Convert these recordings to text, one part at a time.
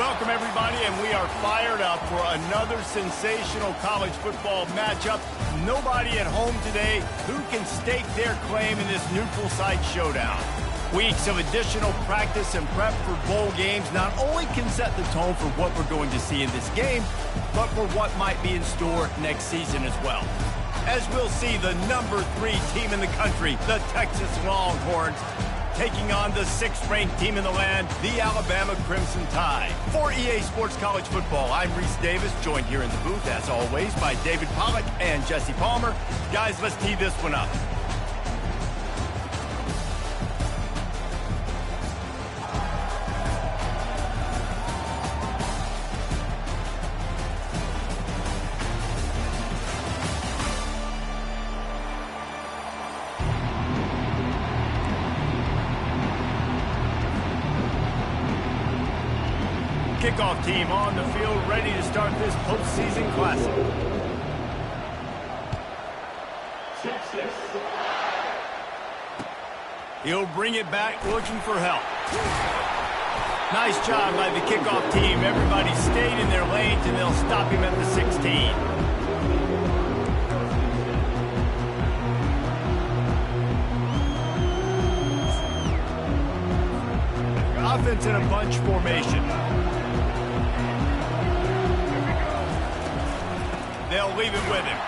Welcome, everybody, and we are fired up for another sensational college football matchup. Nobody at home today who can stake their claim in this neutral site showdown. Weeks of additional practice and prep for bowl games not only can set the tone for what we're going to see in this game, but for what might be in store next season as well. As we'll see the number 3 team in the country, the Texas Longhorns, taking on the 6th-ranked team in the land, the Alabama Crimson Tide. For EA Sports College Football, I'm Reese Davis, joined here in the booth, as always, by David Pollack and Jesse Palmer. Guys, let's tee this one up. Kickoff team on the field, ready to start this postseason classic. He'll bring it back, looking for help. Nice job by the kickoff team. Everybody stayed in their lanes, and they'll stop him at the 16. Offense in a bunch formation. They'll leave it with him.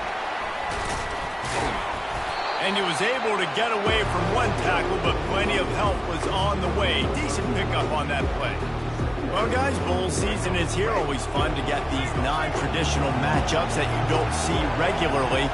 And he was able to get away from one tackle, but plenty of help was on the way. Decent pickup on that play. Well, guys, bowl season is here. Always fun to get these non-traditional matchups that you don't see regularly.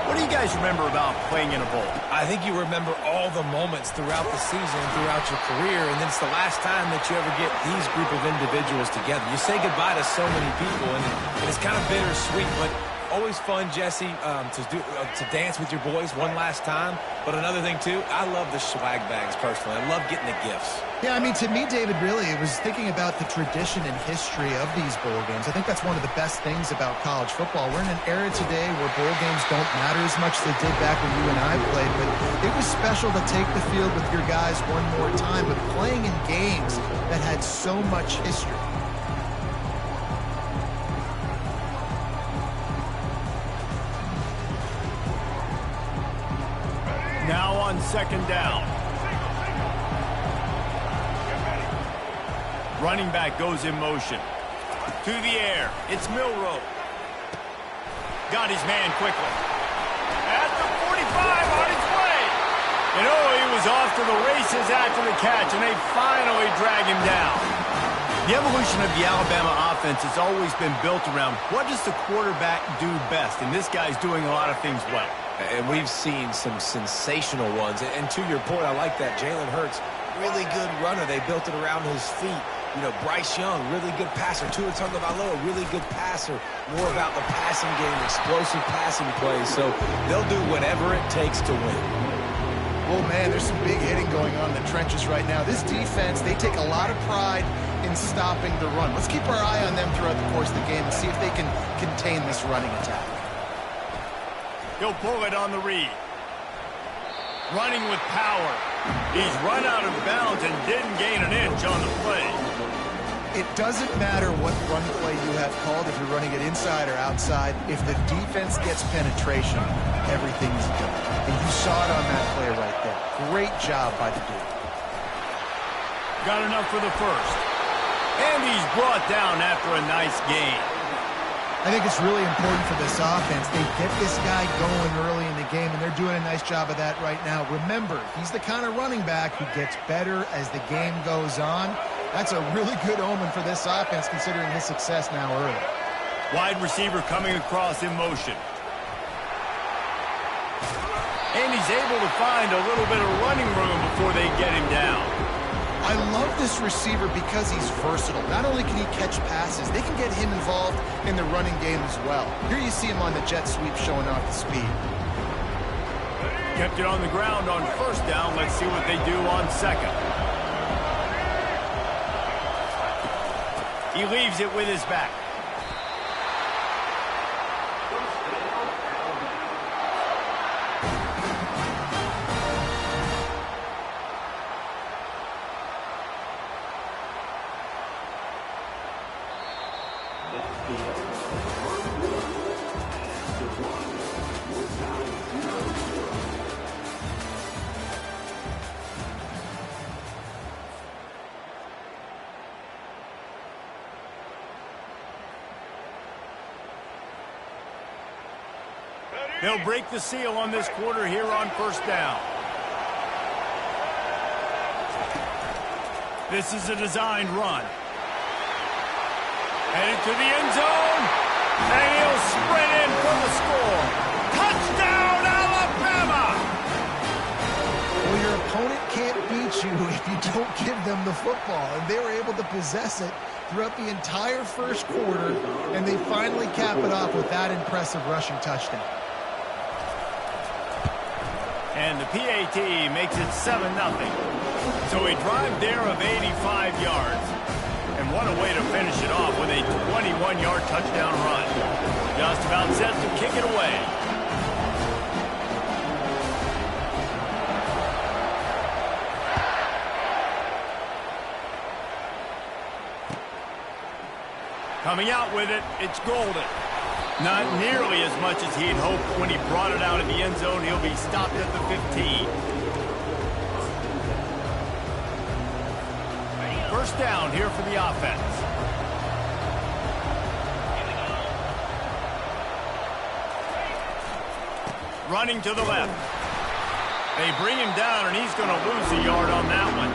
What do you guys remember about playing in a bowl? I think you remember all the moments throughout the season, throughout your career, and then it's the last time that you ever get these group of individuals together. You say goodbye to so many people, and it's kind of bittersweet, but always fun, Jesse, to dance with your boys one last time. But another thing, too, I love the swag bags, personally. I love getting the gifts. Yeah, I mean, to me, David, really, it was thinking about the tradition and history of these bowl games. I think that's one of the best things about college football. We're in an era today where bowl games don't matter as much as they did back when you and I played, but it was special to take the field with your guys one more time, but playing in games that had so much history. Now on second down. Running back goes in motion. To the air. It's Milroe. Got his man quickly. At the 45 on his way. And oh, he was off to the races after the catch, and they finally drag him down. The evolution of the Alabama offense has always been built around what does the quarterback do best, and this guy's doing a lot of things well. And we've seen some sensational ones. And to your point, I like that. Jalen Hurts, really good runner. They built it around his feet. You know, Bryce Young, really good passer. Tua Tagovailoa, really good passer. More about the passing game, explosive passing plays. So they'll do whatever it takes to win. Oh, man, there's some big hitting going on in the trenches right now. This defense, they take a lot of pride in stopping the run. Let's keep our eye on them throughout the course of the game and see if they can contain this running attack. He'll pull it on the read. Running with power. He's run out of bounds and didn't gain an inch on the play. It doesn't matter what run play you have called, if you're running it inside or outside. If the defense gets penetration, everything's done. And you saw it on that play right there. Great job by the dude. Got enough for the first. And he's brought down after a nice gain. I think it's really important for this offense. They get this guy going early in the game, and they're doing a nice job of that right now. Remember, he's the kind of running back who gets better as the game goes on. That's a really good omen for this offense, considering his success now early. Wide receiver coming across in motion. And he's able to find a little bit of running room before they get him down. I love this receiver because he's versatile. Not only can he catch passes, they can get him involved in the running game as well. Here you see him on the jet sweep showing off the speed. Kept it on the ground on first down. Let's see what they do on second. He leaves it with his back. They'll break the seal on this quarter here on first down. This is a designed run. Headed to the end zone. And he'll sprint in for the score. Touchdown, Alabama! Well, your opponent can't beat you if you don't give them the football. And they were able to possess it throughout the entire first quarter, and they finally cap it off with that impressive rushing touchdown. And the PAT makes it 7-0. So a drive there of 85 yards. And what a way to finish it off with a 21-yard touchdown run. Just about set to kick it away. Coming out with it, it's Golden. Not nearly as much as he'd hoped when he brought it out of the end zone. He'll be stopped at the 15. First down here for the offense. Running to the left. They bring him down, and he's going to lose a yard on that one.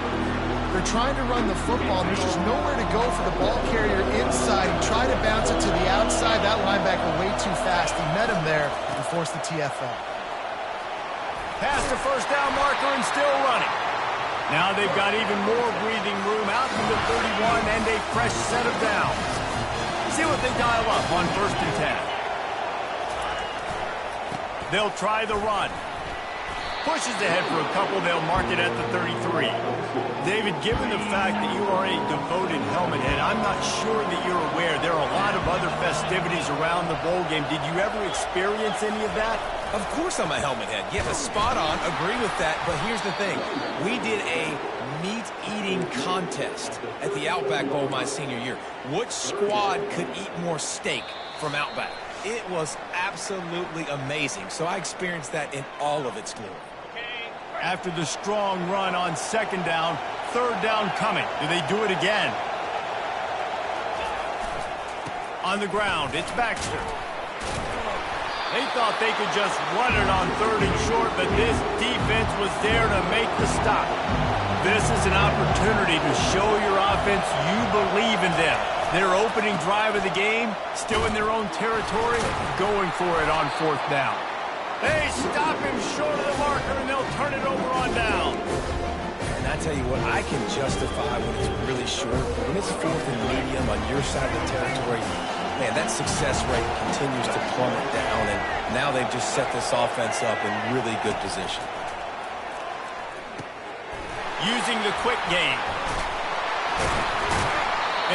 They're trying to run the football. There's just nowhere to go for the ball carrier inside. He tried to bounce it to the outside. That linebacker way too fast. He met him there and forced the TFL. Past the first down marker and still running. Now they've got even more breathing room out to the 31 and a fresh set of downs. See what they dial up on 1st and 10. They'll try the run. Pushes ahead for a couple. They'll mark it at the 33. David, given the fact that you are a devoted helmet head, I'm not sure that you're aware there are a lot of other festivities around the bowl game. Did you ever experience any of that? Of course I'm a helmet head. Yeah, spot on. Agree with that. But here's the thing. We did a meat-eating contest at the Outback Bowl my senior year. Which squad could eat more steak from Outback? It was absolutely amazing. So I experienced that in all of its glory. After the strong run on 2nd down, 3rd down coming. Do they do it again? On the ground, it's Baxter. They thought they could just run it on 3rd and short, but this defense was there to make the stop. This is an opportunity to show your offense you believe in them. Their opening drive of the game, still in their own territory, going for it on 4th down. They stop him short of the marker, and they'll turn it over on down. And I tell you what, I can justify when it's really short. When it's 4th and medium on your side of the territory, man, that success rate continues to plummet down, and now they've just set this offense up in really good position. Using the quick game.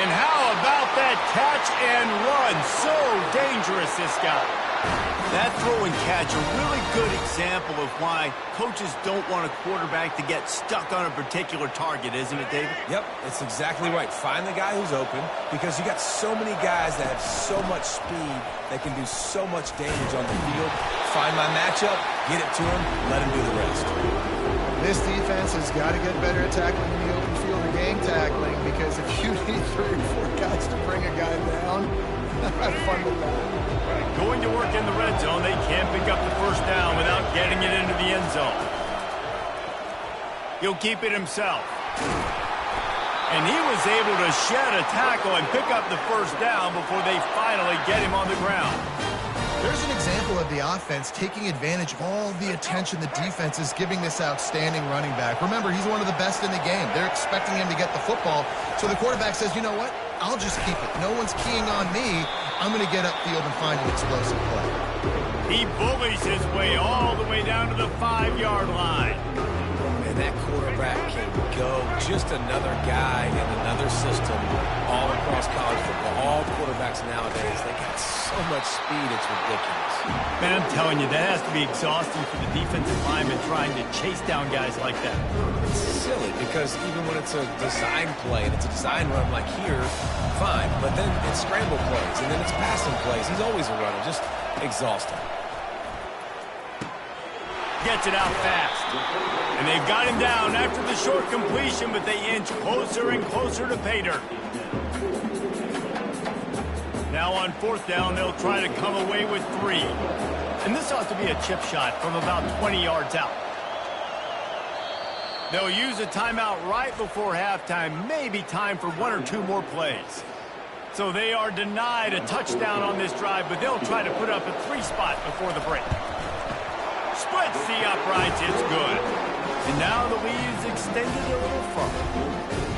And how about that catch and run? So dangerous, this guy. That throw and catch, a really good example of why coaches don't want a quarterback to get stuck on a particular target, isn't it, David? Yep, it's exactly right. Find the guy who's open, because you got so many guys that have so much speed that can do so much damage on the field. Find my matchup, get it to him, let him do the rest. This defense has got to get better at tackling in the open field or gang tackling, because if you need 3 or 4 guys to bring a guy down, have fun with that. Going to work in the red zone. They can't pick up the first down without getting it into the end zone. He'll keep it himself. And he was able to shed a tackle and pick up the first down before they finally get him on the ground. There's an example of the offense taking advantage of all the attention the defense is giving this outstanding running back. Remember, he's one of the best in the game. They're expecting him to get the football. So the quarterback says, you know what? I'll just keep it. No one's keying on me. I'm going to get upfield and find an explosive play. He bullies his way all the way down to the 5-yard line. And that quarterback can go. Just another guy in another system all across college football. All quarterbacks nowadays, they got so much speed, it's ridiculous. Man, I'm telling you, that has to be exhausting for the defensive lineman trying to chase down guys like that. It's silly, because even when it's a design play and it's a design run like here, fine. But then it's scramble plays, and then it's passing plays. He's always a runner, just exhausting. Gets it out fast. And they've got him down after the short completion, but they inch closer and closer to pay dirt. Now on 4th down, they'll try to come away with 3. And this ought to be a chip shot from about 20 yards out. They'll use a timeout right before halftime. Maybe time for one or two more plays. So they are denied a touchdown on this drive, but they'll try to put up a 3-spot before the break. Splits the uprights. It's good. And now the lead is extended a little further.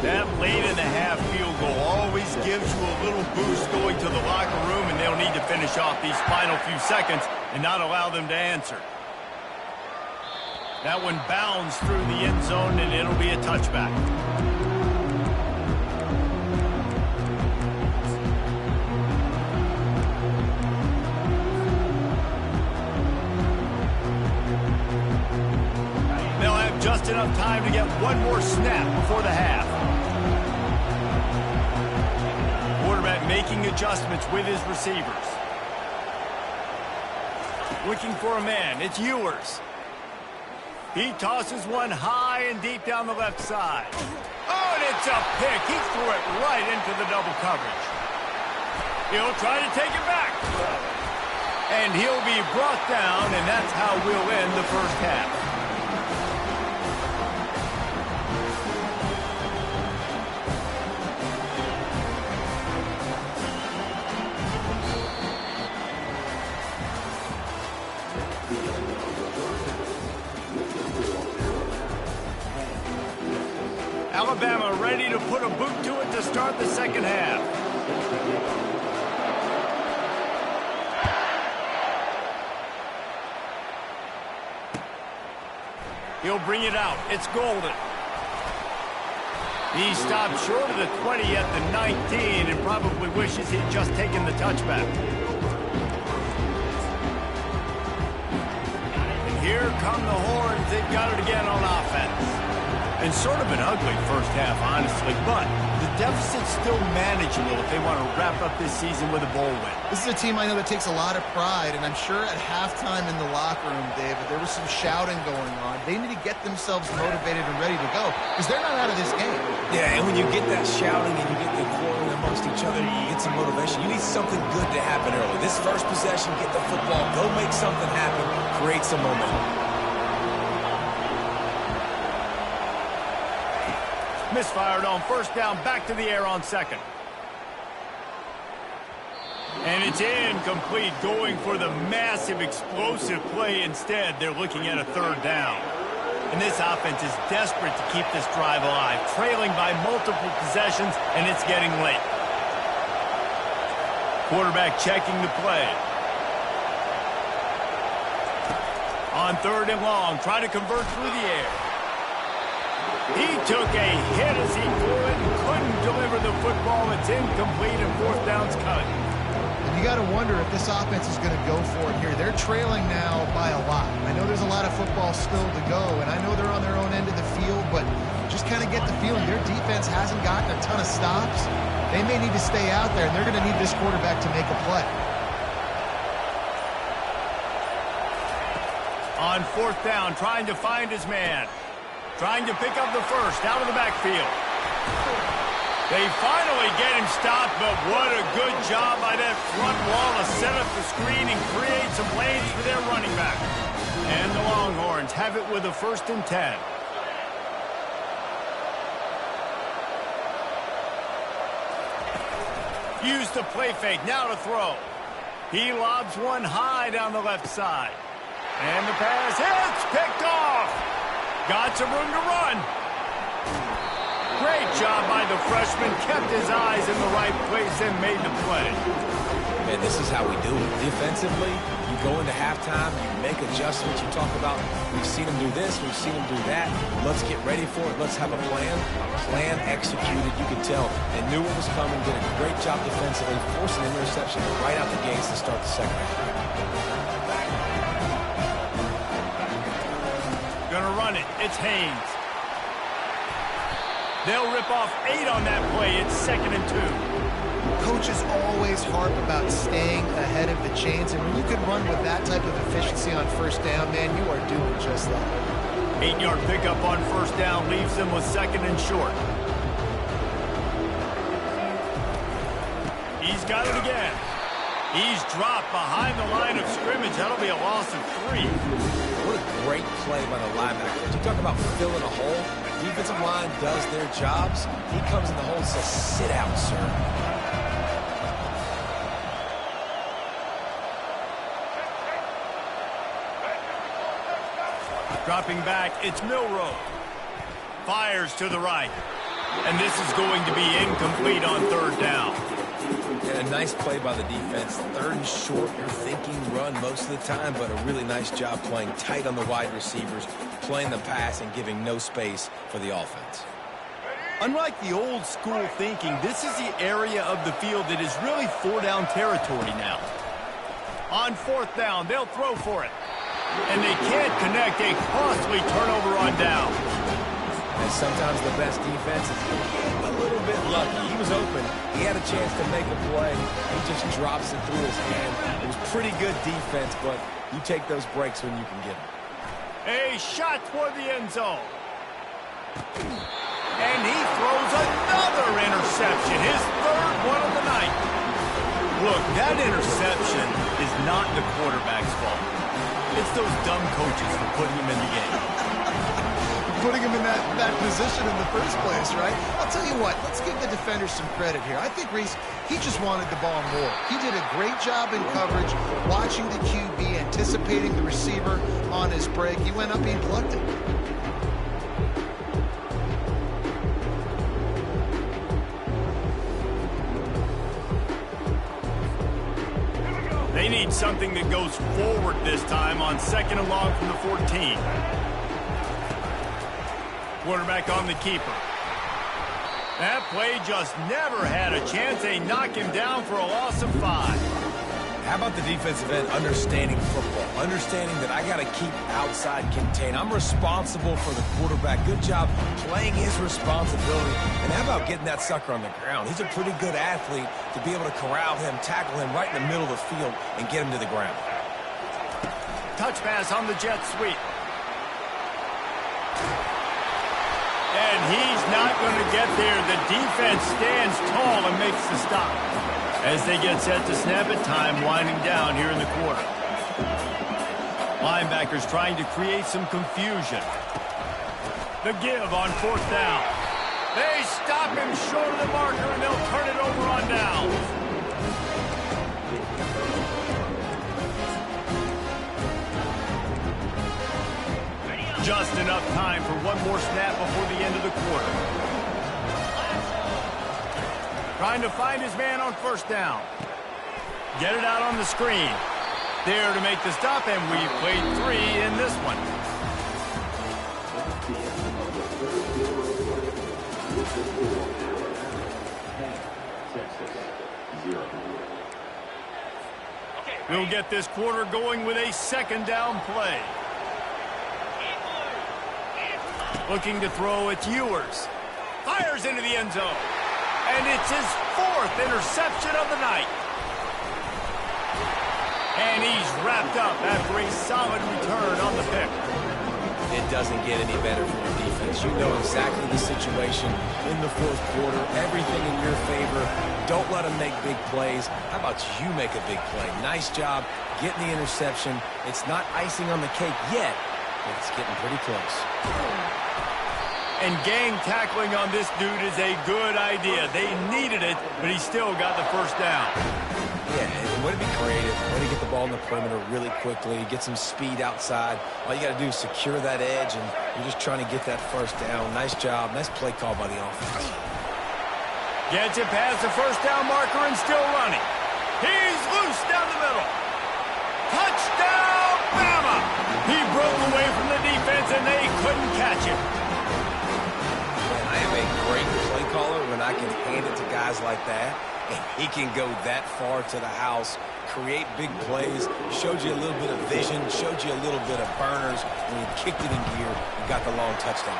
That late-in-the-half field goal always gives you a little boost going to the locker room, and they'll need to finish off these final few seconds and not allow them to answer. That one bounds through the end zone, and it'll be a touchback. They'll have just enough time to get one more snap before the half. Quarterback making adjustments with his receivers. Looking for a man. It's Ewers. He tosses one high and deep down the left side. Oh, and it's a pick. He threw it right into the double coverage. He'll try to take it back. And he'll be brought down, and that's how we'll end the first half. Alabama ready to put a boot to it to start the second half. He'll bring it out. It's Golden. He stopped short of the 20 at the 19 and probably wishes he'd just taken the touchback. And here come the Horns. They've got it again on offense. And sort of an ugly first half, honestly, but the deficit's still manageable if they want to wrap up this season with a bowl win. This is a team I know that takes a lot of pride, and I'm sure at halftime in the locker room, David, there was some shouting going on. They need to get themselves motivated and ready to go, because they're not out of this game. Yeah, and when you get that shouting and you get the quarreling amongst each other, you get some motivation. You need something good to happen early. This first possession, get the football, go make something happen, create some momentum. Misfired on first down, back to the air on second. And it's incomplete, going for the massive explosive play instead. They're looking at a third down. And this offense is desperate to keep this drive alive, trailing by multiple possessions, and it's getting late. Quarterback checking the play. On third and long, trying to convert through the air. He took a hit as he threw it and couldn't deliver the football. It's incomplete and fourth down's cut. And you got to wonder if this offense is going to go for it here. They're trailing now by a lot. I know there's a lot of football still to go, and I know they're on their own end of the field, but just kind of get the feeling their defense hasn't gotten a ton of stops. They may need to stay out there, and they're going to need this quarterback to make a play. On fourth down, trying to find his man. Trying to pick up the first out of the backfield. They finally get him stopped, but what a good job by that front wall to set up the screen and create some lanes for their running back. And the Longhorns have it with a 1st and 10. Use the play fake, now to throw. He lobs one high down the left side. And the pass hits, picked off. Got some room to run. Great job by the freshman. Kept his eyes in the right place and made the play. Man, this is how we do it. Defensively, you go into halftime, you make adjustments. You talk about, we've seen them do this, we've seen them do that. Let's get ready for it. Let's have a plan. Plan executed, you could tell. They knew what was coming, did a great job defensively, forcing an interception right out the gates to start the second half. Gonna run it. It's Haynes. They'll rip off 8 on that play. It's 2nd and 2. Coaches always harp about staying ahead of the chains, and when you can run with that type of efficiency on first down, man, you are doing just that. 8-yard pickup on first down leaves them with 2nd and short. He's got it again. He's dropped behind the line of scrimmage. That'll be a loss of 3. What a great play by the linebacker. You talk about filling a hole. Defensive line does their jobs. He comes in the hole and says, sit out, sir. Dropping back, it's Milroe. Fires to the right. And this is going to be incomplete on 3rd down. And a nice play by the defense. 3rd and short, you're thinking run most of the time, but a really nice job playing tight on the wide receivers, playing the pass and giving no space for the offense. Unlike the old school thinking, this is the area of the field that is really 4-down territory now. On 4th down, they'll throw for it. And they can't connect. A costly turnover on down. And sometimes the best defense is a little bit lucky. He was open. He had a chance to make a play. He just drops it through his hand. It was pretty good defense, but you take those breaks when you can get them. A shot toward the end zone. And he throws another interception. His 3rd one of the night. Look, that interception is not the quarterback's fault. It's those dumb coaches for putting him in the game. Putting him in that position in the first place, right? I'll tell you what, let's give the defender some credit here. I think Reese, he just wanted the ball more. He did a great job in coverage, watching the QB, anticipating the receiver on his break. He went up, he plucked it. They need something that goes forward this time on 2nd and long from the 14. Quarterback on the keeper. That play just never had a chance. They knock him down for a loss of 5. How about the defensive end understanding football? Understanding that I got to keep outside contained. I'm responsible for the quarterback. Good job playing his responsibility. And how about getting that sucker on the ground? He's a pretty good athlete to be able to corral him, tackle him right in the middle of the field, and get him to the ground. Touch pass on the jet sweep. And he's not going to get there. The defense stands tall and makes the stop. As they get set to snap it, time winding down here in the quarter. Linebackers trying to create some confusion. The give on 4th down. They stop him short of the marker, and they'll turn it over on down. Just enough time for one more snap before the end of the quarter. Trying to find his man on 1st down. Get it out on the screen. There to make the stop, and we played 3 in this one. We'll get this quarter going with a 2nd down play. Looking to throw, it's Ewers. Fires into the end zone. And it's his 4th interception of the night. And he's wrapped up after a solid return on the pick. It doesn't get any better from your defense. You know exactly the situation in the 4th quarter. Everything in your favor. Don't let them make big plays. How about you make a big play? Nice job getting the interception. It's not icing on the cake yet, but it's getting pretty close. And gang tackling on this dude is a good idea. They needed it, but he still got the 1st down. Yeah, and way to be creative. Way to get the ball in the perimeter really quickly. Get some speed outside. All you got to do is secure that edge, and you're just trying to get that 1st down. Nice job. Nice play call by the offense. Gets it past the 1st down marker and still running. He's loose down the middle. Touchdown, Bama! He broke away from the defense, and they couldn't catch him. I am a great play caller when I can hand it to guys like that, and he can go that far to the house, create big plays, showed you a little bit of vision, showed you a little bit of burners when he kicked it in gear and got the long touchdown.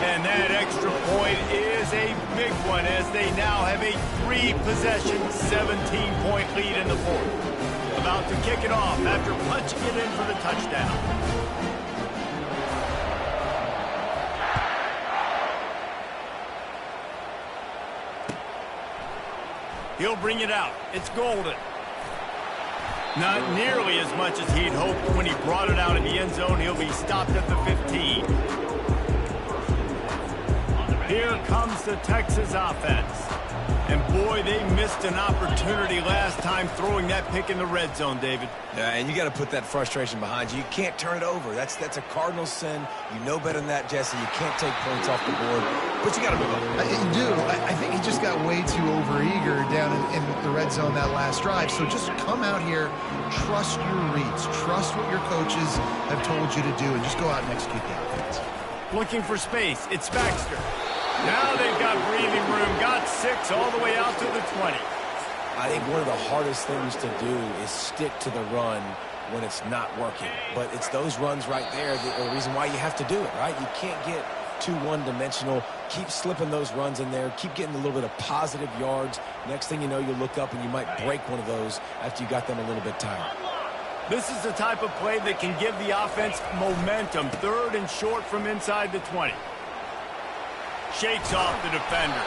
And that extra point is a big one as they now have a 3-possession, 17-point lead in the 4th. About to kick it off after punching it in for the touchdown. He'll bring it out. It's Golden. Not nearly as much as he'd hoped when he brought it out in the end zone. He'll be stopped at the 15. Here comes the Texas offense. And boy, they missed an opportunity last time throwing that pick in the red zone, David. Yeah, and you got to put that frustration behind you. You can't turn it over. That's a Cardinal sin. You know better than that, Jesse. You can't take points off the board, but you got to move on. You do. I think he just got way too overeager down in the red zone that last drive. So just come out here, trust your reads, trust what your coaches have told you to do, and just go out and execute the offense. Looking for space. It's Baxter. Now they've got breathing room. Got 6 all the way out to the 20. I think one of the hardest things to do is stick to the run when it's not working. But it's those runs right there that are the reason why you have to do it, right? You can't get too one-dimensional. Keep slipping those runs in there. Keep getting a little bit of positive yards. Next thing you know, you'll look up and you might break one of those after you got them a little bit tired. This is the type of play that can give the offense momentum. 3rd and short from inside the 20. Shakes off the defender.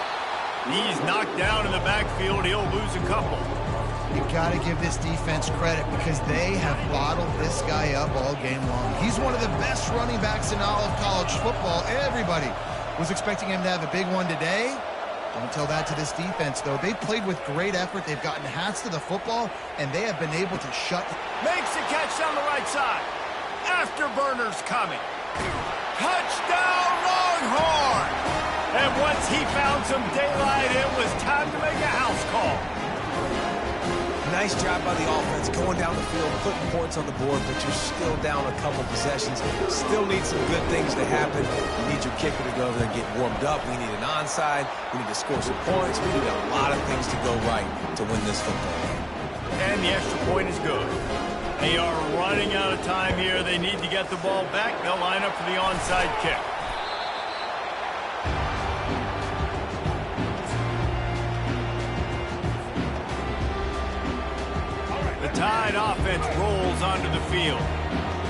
He's knocked down in the backfield. He'll lose a couple. You got to give this defense credit because they have bottled this guy up all game long. He's one of the best running backs in all of college football. Everybody was expecting him to have a big one today. Don't tell that to this defense, though. They've played with great effort. They've gotten hats to the football, and they have been able to shut. Makes the catch down the right side. Afterburner's coming. Touchdown, Longhorn! And once he found some daylight, it was time to make a house call. Nice job by the offense going down the field, putting points on the board, but you're still down a couple possessions. Still need some good things to happen. You need your kicker to go over there and get warmed up. We need an onside. We need to score some points. We need a lot of things to go right to win this football game. And the extra point is good. They are running out of time here. They need to get the ball back. They'll line up for the onside kick. The Tide offense rolls onto the field.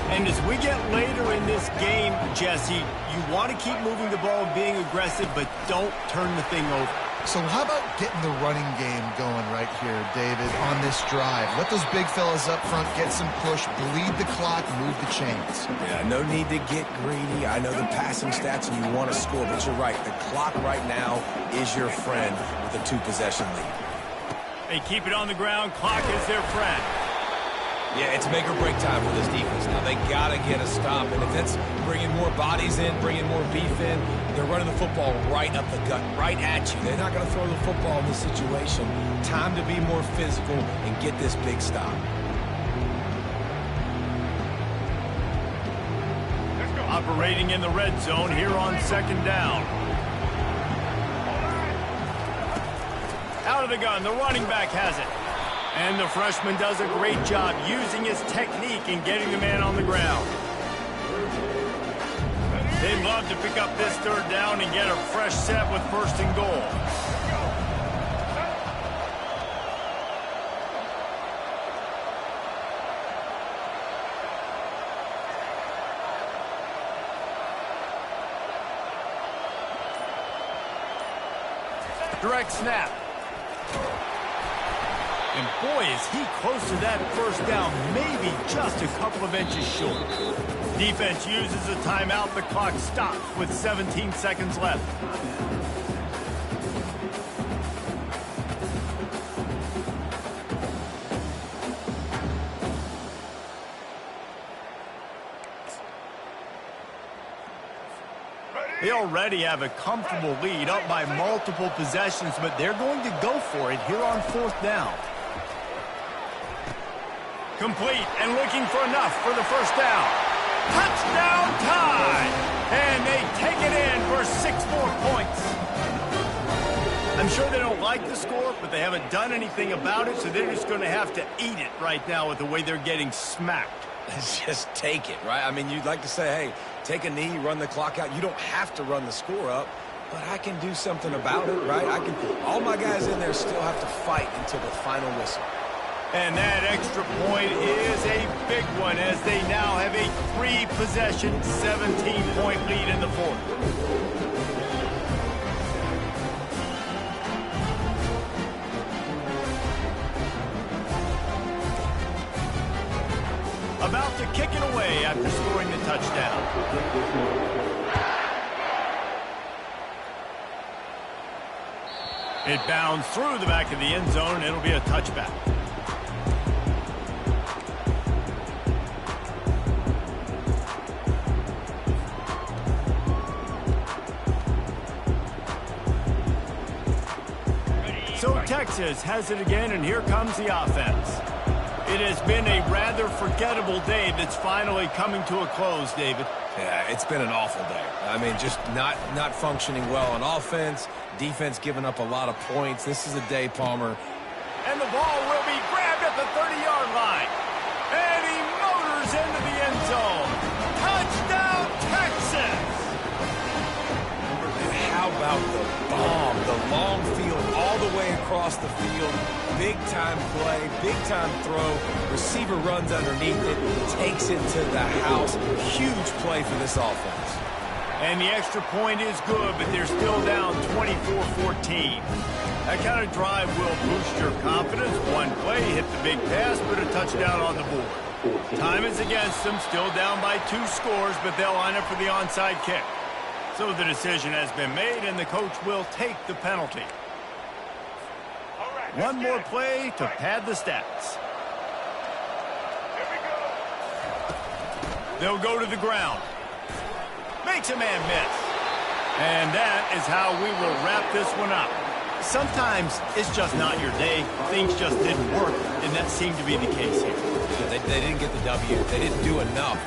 And as we get later in this game, Jesse, you want to keep moving the ball and being aggressive, but don't turn the thing over. So how about getting the running game going right here, David, on this drive? Let those big fellas up front get some push, bleed the clock, move the chains. Yeah, no need to get greedy. I know the passing stats and you want to score, but you're right. The clock right now is your friend with a 2-possession lead. They keep it on the ground. Clock is their friend. Yeah, it's make or break time for this defense. Now, they got to get a stop. And if that's bringing more bodies in, bringing more beef in, they're running the football right up the gut, right at you. They're not going to throw the football in this situation. Time to be more physical and get this big stop. Operating in the red zone here on 2nd down. Out of the gun, the running back has it. And the freshman does a great job using his technique and getting the man on the ground. They'd love to pick up this 3rd down and get a fresh set with 1st and goal. Direct snap. And boy, is he close to that 1st down, maybe just a couple of inches short. Defense uses a timeout. The clock stops with 17 seconds left. They already have a comfortable lead, up by multiple possessions, but they're going to go for it here on 4th down. Complete and looking for enough for the 1st down. Touchdown Tide! And they take it in for 6 more points. I'm sure they don't like the score, but they haven't done anything about it, so they're just going to have to eat it right now with the way they're getting smacked. Just take it, right? I mean, you'd like to say, hey, take a knee, run the clock out. You don't have to run the score up, but I can do something about it, right? All my guys in there still have to fight until the final whistle. And that extra point is a big one as they now have a 3-possession, 17-point lead in the 4th. kick it away after scoring the touchdown. It bounds through the back of the end zone, and it'll be a touchback. So Texas has it again, and here comes the offense. It has been a rather forgettable day that's finally coming to a close, David. Yeah, it's been an awful day. I mean, just not functioning well on offense, defense giving up a lot of points. This is a day, Palmer. And the ball will be grabbed at the 30-yard line. And he motors into the end zone. Touchdown, Texas! How about the bomb, the long field all the way across the field, big-time play, big-time throw, receiver runs underneath it, takes it to the house. Huge play for this offense. And the extra point is good, but they're still down 24-14. That kind of drive will boost your confidence. One play, hit the big pass, put a touchdown on the board. Time is against them, still down by 2 scores, but they'll line up for the onside kick. So the decision has been made, and the coach will take the penalty. One more play to pad the stats. They'll go to the ground. Makes a man miss. And that is how we will wrap this one up. Sometimes it's just not your day. Things just didn't work, and that seemed to be the case here. Yeah, they didn't get the W. They didn't do enough.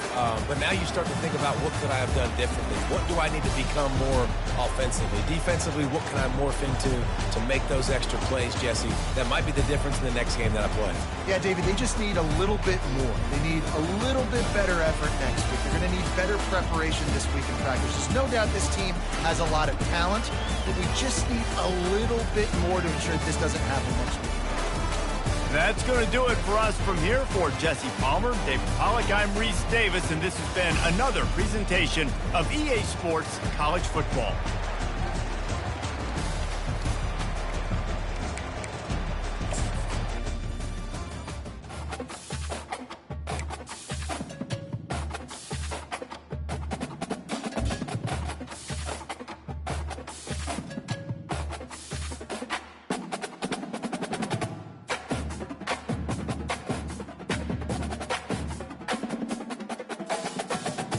But now you start to think about, what could I have done differently? What do I need to become more offensively? Defensively, what can I morph into to make those extra plays, Jesse? That might be the difference in the next game that I play. Yeah, David, they just need a little bit more. They need a little bit better effort next week. They're going to need better preparation this week in practice. There's no doubt this team has a lot of talent, but we just need a little bit more to ensure this doesn't happen next week. That's going to do it for us from here. For Jesse Palmer, David Pollack, I'm Reese Davis, and this has been another presentation of EA Sports College Football.